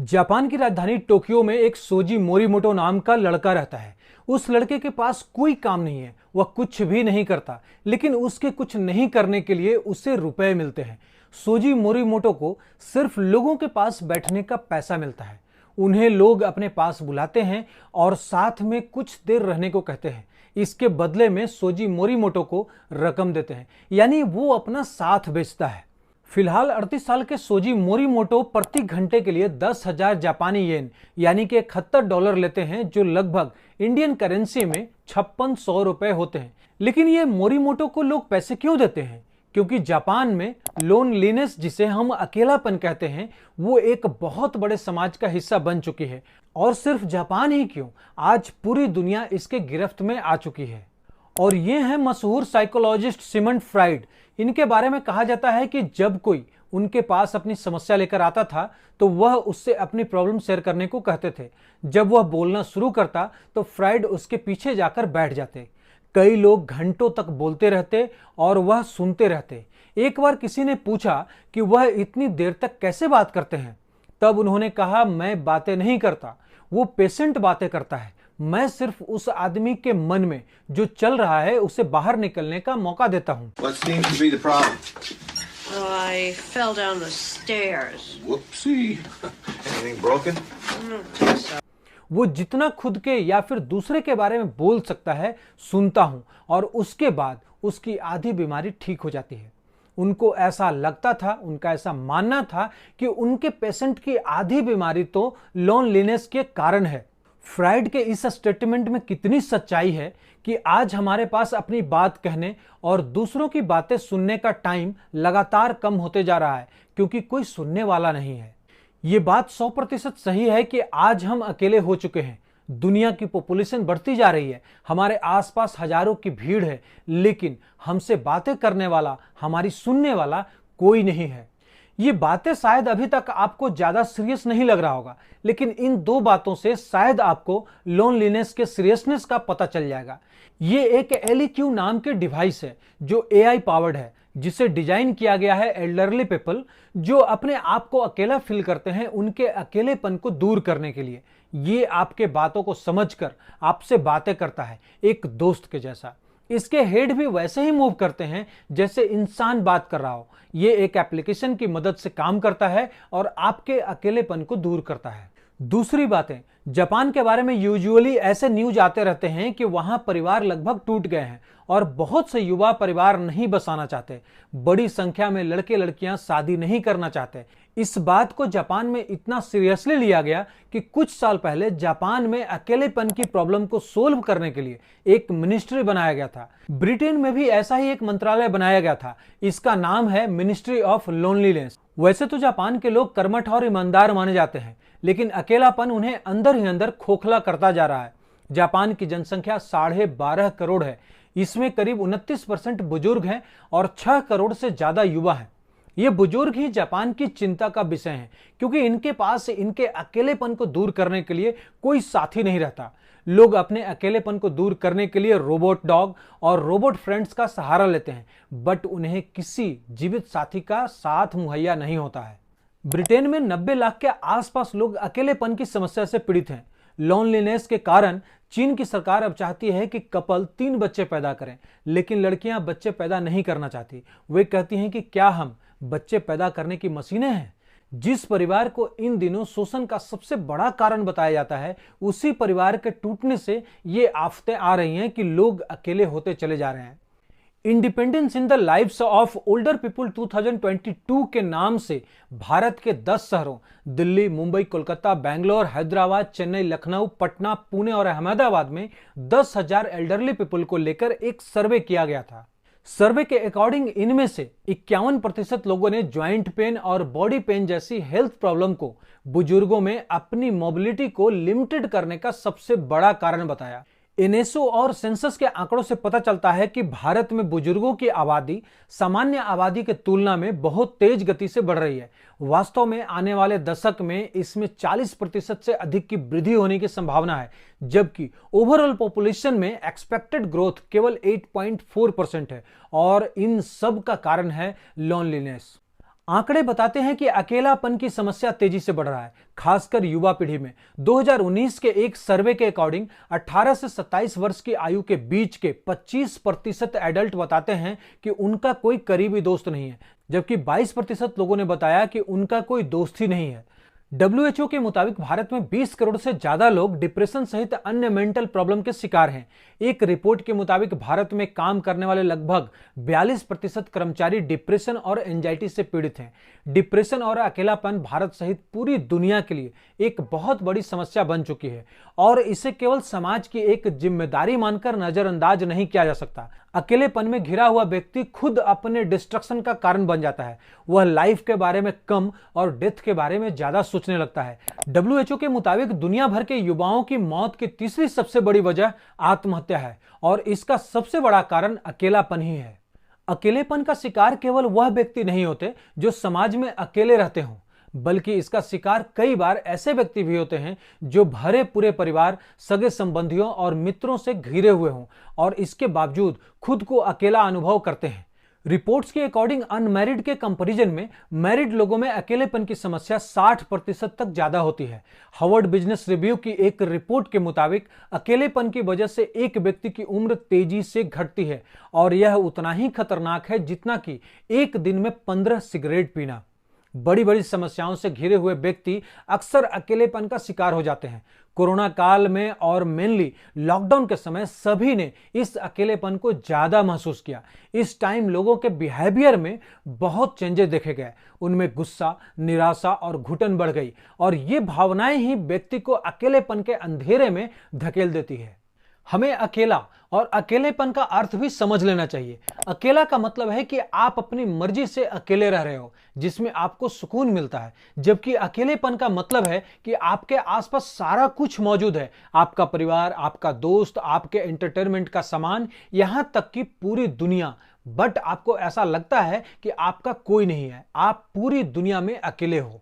Japan की राजधानी Tokyo में एक सोजी मोरीमोटो नाम का लड़का रहता है। उस लड़के के पास कोई काम नहीं है, वह कुछ भी नहीं करता, लेकिन उसके कुछ नहीं करने के लिए उसे रुपए मिलते हैं। सोजी मोरीमोटो को सिर्फ लोगों के पास बैठने का पैसा मिलता है। उन्हें लोग अपने पास बुलाते हैं और साथ में कुछ देर रहने को कहते हैं। इसके बदले में सोजी मोरीमोटो को रकम देते हैं, यानी वो अपना साथ बेचता है। फिलहाल 38 साल के सोजी मोरीमोटो प्रति घंटे के लिए 10,000 जापानी येन यानी कि $71 लेते हैं, जो लगभग इंडियन करेंसी में 5600 रुपए होते हैं। लेकिन ये मोरीमोटो को लोग पैसे क्यों देते हैं? क्योंकि जापान में लोनलीनेस, जिसे हम अकेलापन कहते हैं, वो एक बहुत बड़े समाज का हिस्सा बन चुकी है। और सिर्फ जापान ही क्यों, आज पूरी दुनिया इसके गिरफ्त में आ चुकी है। और ये हैं मशहूर साइकोलॉजिस्ट सिगमंड फ्राइड। इनके बारे में कहा जाता है कि जब कोई उनके पास अपनी समस्या लेकर आता था तो वह उससे अपनी प्रॉब्लम शेयर करने को कहते थे। जब वह बोलना शुरू करता तो फ्राइड उसके पीछे जाकर बैठ जाते। कई लोग घंटों तक बोलते रहते और वह सुनते रहते। एक बार किसी ने पूछा कि वह इतनी देर तक कैसे बात करते हैं। तब उन्होंने कहा, मैं बातें नहीं करता, वो पेशेंट बातें करता है। मैं सिर्फ उस आदमी के मन में जो चल रहा है उसे बाहर निकलने का मौका देता हूं। What seems to be the problem? Oh, I fell down the stairs. Whoopsie. Anything broken? I don't think so. वो जितना खुद के या फिर दूसरे के बारे में बोल सकता है सुनता हूं, और उसके बाद उसकी आधी बीमारी ठीक हो जाती है। उनको ऐसा लगता था, उनका ऐसा मानना था कि उनके पेशेंट की आधी बीमारी तो लोनलीनेस के कारण है। फ्राइड के इस स्टेटमेंट में कितनी सच्चाई है कि आज हमारे पास अपनी बात कहने और दूसरों की बातें सुनने का टाइम लगातार कम होते जा रहा है, क्योंकि कोई सुनने वाला नहीं है। ये बात 100% सही है कि आज हम अकेले हो चुके हैं। दुनिया की पॉपुलेशन बढ़ती जा रही है, हमारे आसपास हजारों की भीड़ है, लेकिन हमसे बातें करने वाला, हमारी सुनने वाला कोई नहीं है। ये बातें शायद अभी तक आपको ज्यादा सीरियस नहीं लग रहा होगा, लेकिन इन दो बातों से शायद आपको लोनलीनेस के सीरियसनेस का पता चल जाएगा। ये एक एलईक्यू नाम के डिवाइस है जो एआई पावर्ड है, जिसे डिजाइन किया गया है एल्डरली पीपल जो अपने आप को अकेला फील करते हैं, उनके अकेलेपन को दूर करने के लिए। ये आपके बातों को समझकर आपसे बातें करता है, एक दोस्त के जैसा। इसके हेड भी वैसे ही मूव करते हैं जैसे इंसान बात कर रहा हो। ये एक एप्लीकेशन की मदद से काम करता है और आपके अकेलेपन को दूर करता है। दूसरी बातें, जापान के बारे में यूजुअली ऐसे न्यूज आते रहते हैं कि वहां परिवार लगभग टूट गए हैं और बहुत से युवा परिवार नहीं बसाना चाहते। बड़ी संख्या में लड़के लड़कियां शादी नहीं करना चाहते। इस बात को जापान में इतना सीरियसली लिया गया कि कुछ साल पहले जापान में अकेलेपन की प्रॉब्लम को सोल्व करने के लिए एक मिनिस्ट्री बनाया गया था। ब्रिटेन में भी ऐसा ही एक मंत्रालय बनाया गया था। इसका नाम है मिनिस्ट्री ऑफ लोनलीनेस। वैसे तो जापान के लोग कर्मठ और ईमानदार माने जाते हैं, लेकिन अकेलापन उन्हें अंदर ही अंदर खोखला करता जा रहा है। जापान की जनसंख्या 12.5 करोड़ है। इसमें करीब 29% बुजुर्ग हैं और 6 करोड़ से ज्यादा युवा हैं। ये बुजुर्ग ही जापान की चिंता का विषय हैं, क्योंकि इनके पास इनके अकेलेपन को दूर करने के लिए कोई साथी नहीं रहता। लोग अपने अकेलेपन को दूर करने के लिए रोबोट डॉग और रोबोट फ्रेंड्स का सहारा लेते हैं, बट उन्हें किसी जीवित साथी का साथ मुहैया नहीं होता है। ब्रिटेन में 90 लाख के आसपास लोग अकेलेपन की समस्या से पीड़ित हैं। लोनलीनेस के कारण चीन की सरकार अब चाहती है कि कपल 3 बच्चे पैदा करें, लेकिन लड़कियां बच्चे पैदा नहीं करना चाहती। वे कहती हैं कि क्या हम बच्चे पैदा करने की मशीनें हैं? जिस परिवार को इन दिनों शोषण का सबसे बड़ा कारण बताया जाता है, उसी परिवार के टूटने से ये आफतें आ रही हैं कि लोग अकेले होते चले जा रहे हैं। Independence in the lives of older people 2022 के नाम से भारत के 10 शहरों दिल्ली, मुंबई, कोलकाता, बेंगलोर, हैदराबाद, चेन्नई, लखनऊ, पटना, पुणे और अहमदाबाद में 10,000 एल्डरली पीपल को लेकर एक सर्वे किया गया था। सर्वे के अकॉर्डिंग इनमें से 51% लोगों ने ज्वाइंट पेन और बॉडी पेन जैसी हेल्थ प्रॉब्लम को बुजुर्गों में अपनी मोबिलिटी को लिमिटेड करने का सबसे बड़ा कारण बताया। एनएसओ और सेंसस के आंकड़ों से पता चलता है कि भारत में बुजुर्गों की आबादी सामान्य आबादी के तुलना में बहुत तेज गति से बढ़ रही है। वास्तव में आने वाले दशक में इसमें 40% से अधिक की वृद्धि होने की संभावना है, जबकि ओवरऑल पॉपुलेशन में एक्सपेक्टेड ग्रोथ केवल 8.4% है। और इन सब का कारण है लोनलीनेस। आंकड़े बताते हैं कि अकेलापन की समस्या तेजी से बढ़ रहा है, खासकर युवा पीढ़ी में। 2019 के एक सर्वे के अकॉर्डिंग 18 से 27 वर्ष की आयु के बीच के 25% एडल्ट बताते हैं कि उनका कोई करीबी दोस्त नहीं है, जबकि 22% लोगों ने बताया कि उनका कोई दोस्त ही नहीं है। WHO के मुताबिक भारत में 20 करोड़ से ज्यादा लोग डिप्रेशन सहित अन्य मेंटल प्रॉब्लम के शिकार हैं। एक रिपोर्ट के मुताबिक भारत में काम करने वाले लगभग 42% कर्मचारी डिप्रेशन और एंजाइटी से पीड़ित हैं। डिप्रेशन और अकेलापन भारत सहित पूरी दुनिया के लिए एक बहुत बड़ी समस्या बन चुकी है और इसे केवल समाज की एक जिम्मेदारी मानकर नजरअंदाज नहीं किया जा सकता। अकेलेपन में घिरा हुआ व्यक्ति खुद अपने डिस्ट्रक्शन का कारण बन जाता है। वह लाइफ के बारे में कम और डेथ के बारे में ज्यादा सोचने लगता है। WHO के मुताबिक दुनिया भर के युवाओं की मौत की तीसरी सबसे बड़ी वजह आत्महत्या है और इसका सबसे बड़ा कारण अकेलापन ही है। अकेलेपन का शिकार केवल वह व्यक्ति नहीं होते जो समाज में अकेले रहते हों, बल्कि इसका शिकार कई बार ऐसे व्यक्ति भी होते हैं जो भरे पूरे परिवार, सगे संबंधियों और मित्रों से घिरे हुए हों और इसके बावजूद खुद को अकेला अनुभव करते हैं। रिपोर्ट्स के अकॉर्डिंग अनमैरिड के कंपैरिजन में मैरिड लोगों में अकेलेपन की समस्या 60% तक ज्यादा होती है। हार्वर्ड बिजनेस रिव्यू की एक रिपोर्ट के मुताबिक अकेलेपन की वजह से एक व्यक्ति की उम्र तेजी से घटती है और यह उतना ही खतरनाक है जितना कि एक दिन में 15 सिगरेट पीना। बड़ी बड़ी समस्याओं से घिरे हुए व्यक्ति अक्सर अकेलेपन का शिकार हो जाते हैं। कोरोना काल में और मेनली लॉकडाउन के समय सभी ने इस अकेलेपन को ज्यादा महसूस किया। इस टाइम लोगों के बिहेवियर में बहुत चेंजेस देखे गए। उनमें गुस्सा, निराशा और घुटन बढ़ गई और ये भावनाएं ही व्यक्ति को अकेलेपन के अंधेरे में धकेल देती है। हमें अकेला और अकेलेपन का अर्थ भी समझ लेना चाहिए। अकेला का मतलब है कि आप अपनी मर्जी से अकेले रह रहे हो, जिसमें आपको सुकून मिलता है, जबकि अकेलेपन का मतलब है कि आपके आसपास सारा कुछ मौजूद है। आपका परिवार, आपका दोस्त, आपके एंटरटेनमेंट का सामान, यहां तक कि पूरी दुनिया, बट आपको ऐसा लगता है कि आपका कोई नहीं है, आप पूरी दुनिया में अकेले हो।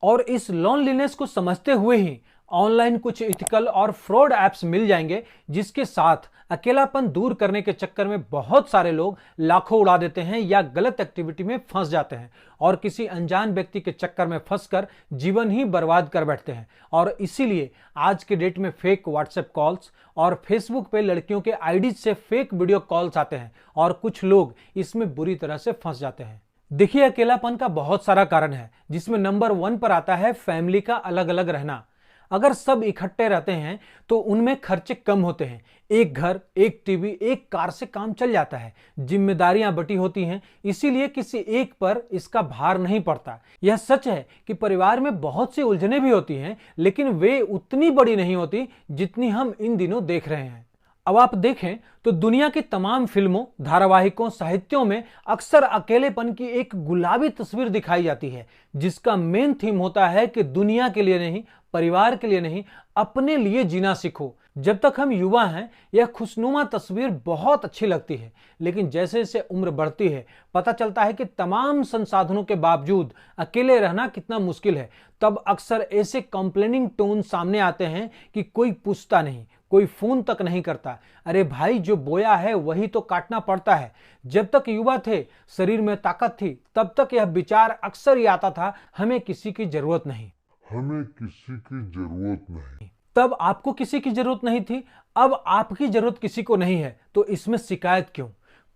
और इस लोनलीनेस को समझते हुए ही ऑनलाइन कुछ इथिकल और फ्रॉड ऐप्स मिल जाएंगे जिसके साथ अकेलापन दूर करने के चक्कर में बहुत सारे लोग लाखों उड़ा देते हैं या गलत एक्टिविटी में फंस जाते हैं और किसी अनजान व्यक्ति के चक्कर में फंसकर जीवन ही बर्बाद कर बैठते हैं। और इसीलिए आज के डेट में फेक व्हाट्सएप कॉल्स और फेसबुक पे लड़कियों के आईडी से फेक वीडियो कॉल्स आते हैं और कुछ लोग इसमें बुरी तरह से फंस जाते हैं। देखिए, अकेलापन का बहुत सारा कारण है, जिसमें नंबर 1 पर आता है फैमिली का अलग अलग रहना। अगर सब इकट्ठे रहते हैं तो उनमें खर्चे कम होते हैं। एक घर, एक टीवी, एक कार से काम चल जाता है। जिम्मेदारियां बटी होती हैं, इसीलिए किसी एक पर इसका भार नहीं पड़ता। यह सच है कि परिवार में बहुत सी उलझनें भी होती हैं, लेकिन वे उतनी बड़ी नहीं होती जितनी हम इन दिनों देख रहे हैं। अब आप देखें तो दुनिया की तमाम फिल्मों, धारावाहिकों, साहित्यों में अक्सर अकेलेपन की एक गुलाबी तस्वीर दिखाई जाती है, जिसका मेन थीम होता है कि दुनिया के लिए नहीं, परिवार के लिए नहीं, अपने लिए जीना सीखो। जब तक हम युवा हैं यह खुशनुमा तस्वीर बहुत अच्छी लगती है, लेकिन जैसे जैसे उम्र बढ़ती है पता चलता है कि तमाम संसाधनों के बावजूद अकेले रहना कितना मुश्किल है। तब अक्सर ऐसे कंप्लेनिंग टोन सामने आते हैं कि कोई पूछता नहीं, कोई फोन तक नहीं करता। अरे भाई, जो बोया है वही तो काटना पड़ता है। जब तक युवा थे, शरीर में ताकत थी, तब तक यह विचार अक्सर ही आता था, हमें किसी की जरूरत नहीं, हमें किसी की जरूरत नहीं। तब आपको किसी की जरूरत नहीं थी, अब आपकी जरूरत किसी को नहीं है, तो इसमें शिकायत क्यों?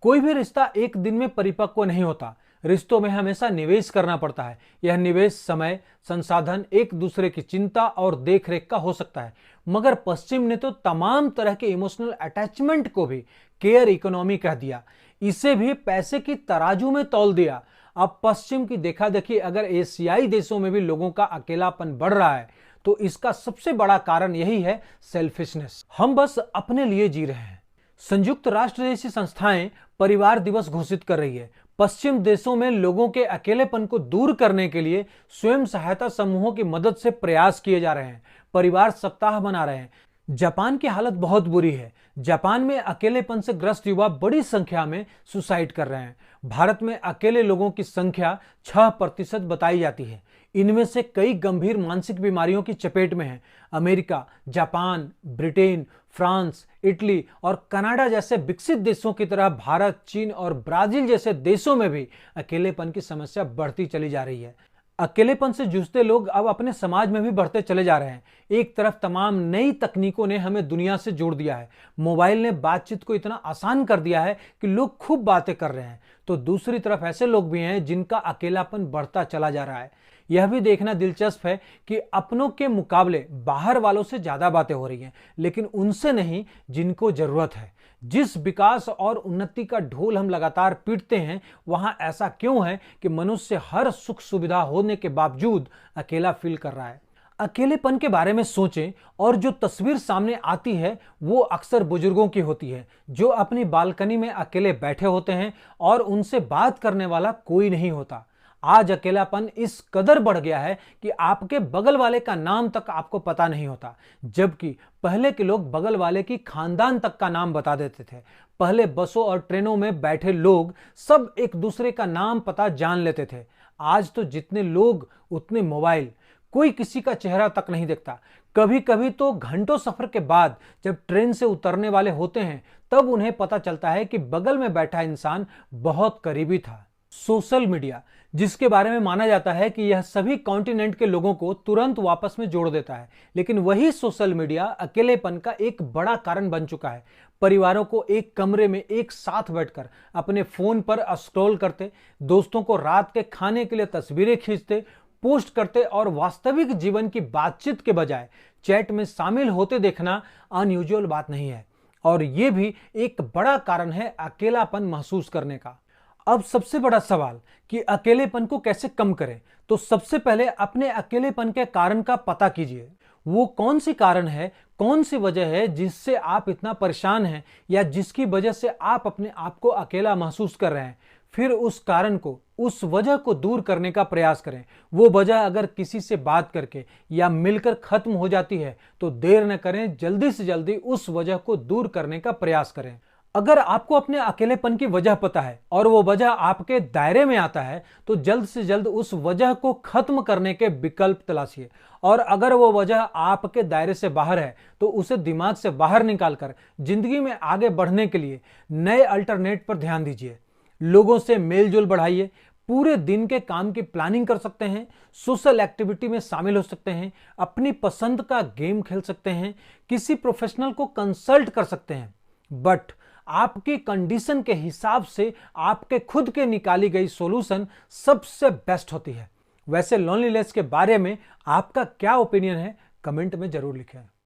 कोई भी रिश्ता एक दिन में परिपक्व नहीं होता। रिश्तों में हमेशा निवेश करना पड़ता है। यह निवेश समय, संसाधन, एक दूसरे की चिंता और देखरेख का हो सकता है। मगर पश्चिम ने तो तमाम तरह के इमोशनल अटैचमेंट को भी केयर इकोनॉमी कह दिया। इसे भी पैसे की तराजू में तौल दिया। अब पश्चिम की देखा देखी अगर एशियाई देशों में भी लोगों का अकेलापन बढ़ रहा है तो इसका सबसे बड़ा कारण यही है, सेल्फिशनेस। हम बस अपने लिए जी रहे हैं। संयुक्त राष्ट्र जैसी संस्थाएं परिवार दिवस घोषित कर रही है। पश्चिम देशों में लोगों के अकेलेपन को दूर करने के लिए स्वयं सहायता समूहों की मदद से प्रयास किए जा रहे हैं। परिवार सप्ताह मना रहे हैं। जापान की हालत बहुत बुरी है। जापान में अकेलेपन से ग्रस्त युवा बड़ी संख्या में सुसाइड कर रहे हैं। भारत में अकेले लोगों की संख्या 6% बताई जाती है। इनमें से कई गंभीर मानसिक बीमारियों की चपेट में हैं। America, Japan, Britain, France, Italy और कनाडा जैसे विकसित देशों की तरह भारत, चीन और ब्राजील जैसे देशों में भी अकेलेपन की समस्या बढ़ती चली जा रही है। अकेलेपन से जूझते लोग अब अपने समाज में भी बढ़ते चले जा रहे हैं। एक तरफ तमाम नई तकनीकों ने हमें दुनिया से जोड़ दिया है, मोबाइल ने बातचीत को इतना आसान कर दिया है कि लोग खूब बातें कर रहे हैं, तो दूसरी तरफ ऐसे लोग भी हैं जिनका अकेलापन बढ़ता चला जा रहा है। यह भी देखना दिलचस्प है कि अपनों के मुकाबले बाहर वालों से ज्यादा बातें हो रही हैं, लेकिन उनसे नहीं जिनको जरूरत है। जिस विकास और उन्नति का ढोल हम लगातार पीटते हैं, वहां ऐसा क्यों है कि मनुष्य हर सुख सुविधा होने के बावजूद अकेला फील कर रहा है? अकेलेपन के बारे में सोचें और जो तस्वीर सामने आती है वो अक्सर बुजुर्गों की होती है, जो अपनी बालकनी में अकेले बैठे होते हैं और उनसे बात करने वाला कोई नहीं होता। आज अकेलापन इस कदर बढ़ गया है कि आपके बगल वाले का नाम तक आपको पता नहीं होता, जबकि पहले के लोग बगल वाले की खानदान तक का नाम बता देते थे। पहले बसों और ट्रेनों में बैठे लोग सब एक दूसरे का नाम पता जान लेते थे। आज तो जितने लोग उतने मोबाइल, कोई किसी का चेहरा तक नहीं देखता। कभी कभी तो घंटों सफर के बाद जब ट्रेन से उतरने वाले होते हैं, तब उन्हें पता चलता है कि बगल में बैठा इंसान बहुत करीबी था। सोशल मीडिया, जिसके बारे में माना जाता है कि यह सभी कॉन्टिनेंट के लोगों को तुरंत वापस में जोड़ देता है, लेकिन वही सोशल मीडिया अकेलेपन का एक बड़ा कारण बन चुका है। परिवारों को एक कमरे में एक साथ बैठकर अपने फोन पर स्क्रॉल करते, दोस्तों को रात के खाने के लिए तस्वीरें खींचते, पोस्ट करते और वास्तविक जीवन की बातचीत के बजाय चैट में शामिल होते देखना अनयूजुअल बात नहीं है, और यह भी एक बड़ा कारण है अकेलापन महसूस करने का। अब सबसे बड़ा सवाल कि अकेलेपन को कैसे कम करें, तो सबसे पहले अपने अकेलेपन के कारण का पता कीजिए। वो कौन सी कारण है, कौन सी वजह है जिससे आप इतना परेशान हैं या जिसकी वजह से आप अपने आप को अकेला महसूस कर रहे हैं। फिर उस कारण को, उस वजह को दूर करने का प्रयास करें। वो वजह अगर किसी से बात करके या मिलकर खत्म हो जाती है तो देर न करें, जल्दी से जल्दी उस वजह को दूर करने का प्रयास करें। अगर आपको अपने अकेलेपन की वजह पता है और वो वजह आपके दायरे में आता है, तो जल्द से जल्द उस वजह को खत्म करने के विकल्प तलाशिए। और अगर वो वजह आपके दायरे से बाहर है तो उसे दिमाग से बाहर निकालकर जिंदगी में आगे बढ़ने के लिए नए अल्टरनेट पर ध्यान दीजिए। लोगों से मेलजोल बढ़ाइए, पूरे दिन के काम की प्लानिंग कर सकते हैं, सोशल एक्टिविटी में शामिल हो सकते हैं, अपनी पसंद का गेम खेल सकते हैं, किसी प्रोफेशनल को कंसल्ट कर सकते हैं। बट आपकी कंडीशन के हिसाब से आपके खुद के निकाली गई सॉल्यूशन सबसे बेस्ट होती है। वैसे लोनलीनेस के बारे में आपका क्या ओपिनियन है, कमेंट में जरूर लिखें।